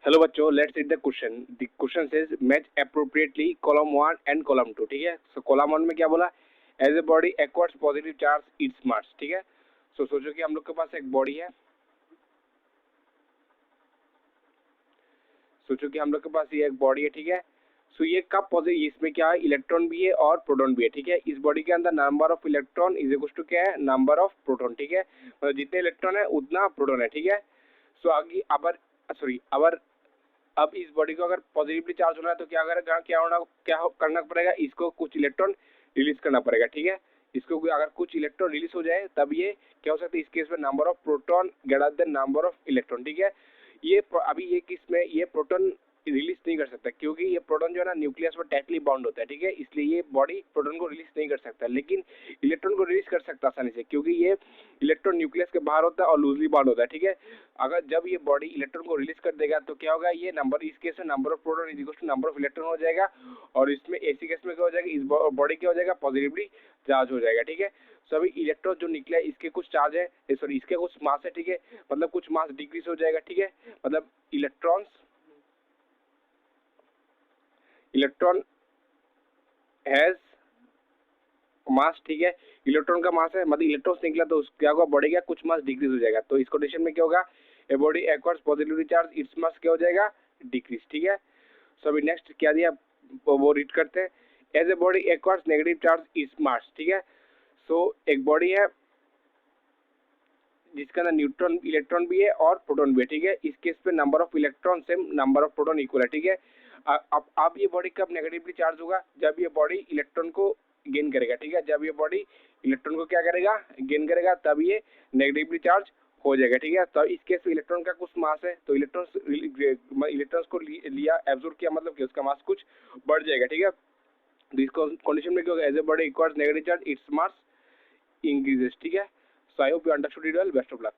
Hello बच्चों, let's read the question. The question says match appropriately column 1 and column 2। ठीक है, so column 1 में क्या बोला? As a body acquires positive charge its mass. ठीक है, सो सोचो कि हम लोग के पास एक बॉडी है। सोचो कि हम लोग के पास ये एक बॉडी है। ठीक है, सो ये कब पॉजिटिव, इसमें क्या है, इलेक्ट्रॉन भी है और प्रोटॉन भी है। ठीक है, इस बॉडी के अंदर number of electron is equal to क्या है, नंबर ऑफ प्रोटॉन। ठीक है, मतलब जितने इलेक्ट्रॉन है उतना प्रोटॉन है। ठीक है, सो आगे अबर सॉरी अबर अब इस बॉडी को अगर पॉजिटिवली चार्ज होना है तो क्या करना पड़ेगा, इसको कुछ इलेक्ट्रॉन रिलीज करना पड़ेगा। ठीक है, इसको अगर कुछ इलेक्ट्रॉन रिलीज हो जाए तब ये क्या हो सकता है, इस केस में number of proton greater than number of electron. ठीक है, ये अभी ये किस में ये प्रोटॉन रिलीज नहीं कर सकता, क्योंकि ये प्रोटॉन जो है ना न्यूक्लियस पर टाइटली बाउंड होता है। ठीक है, इसलिए ये बॉडी प्रोटॉन को रिलीज नहीं कर सकता, लेकिन इलेक्ट्रॉन को रिलीज कर सकता आसानी से, क्योंकि ये इलेक्ट्रॉन न्यूक्लियस के बाहर होता है और लूजली बाउंड होता है। ठीक है, अगर जब ये बॉडी इलेक्ट्रॉन को रिलीज कर देगा तो क्या होगा, ये नंबर इस केस में number of proton is equal to number of electron हो जाएगा, और इसमें ऐसी केस में क्या हो जाएगा, इस बॉडी क्या हो जाएगा, पॉजिटिवली चार्ज हो जाएगा। ठीक है, सभी इलेक्ट्रॉन जो निकला है इसके कुछ चार्ज है, सॉरी इसके कुछ मास है। ठीक है, मतलब कुछ मास डिक्रीज हो जाएगा। ठीक है, मतलब इलेक्ट्रॉन हैज मास। ठीक है, इलेक्ट्रॉन का मास है, मतलब इलेक्ट्रॉन निकला तो क्या होगा, बॉडी का कुछ मास डिक्रीज हो जाएगा। तो इस कंडीशन में क्या होगा, ए body acquires positively charge its मास क्या हो जाएगा, डिक्रीज। ठीक है, सो अभी नेक्स्ट क्या दिया वो रीड करते हैं। As a body acquires negative charge its mass. ठीक है, सो एक बॉडी है जिसका ना न्यूट्रॉन इलेक्ट्रॉन भी है और प्रोटॉन भी है। ठीक है, इस केस पे number of electron same, number of proton equal है। ठीक है, अब ये बॉडी कब नेगेटिवली चार्ज होगा, जब ये बॉडी इलेक्ट्रॉन को गेन करेगा। ठीक है, जब ये बॉडी इलेक्ट्रॉन को क्या करेगा, गेन करेगा, तब ये नेगेटिवली चार्ज हो जाएगा। ठीक है, तो इस केस में इलेक्ट्रॉन का कुछ मास है, तो इलेक्ट्रॉन्स को लिया एब्जॉर्ब किया, मतलब कि उसका मास कुछ बढ़ जाएगा। ठीक है, तो इस कंडीशन में क्या होगा, as a body equals negative charge its mass increases. ठीक है, so I hope you understood it well, best of luck.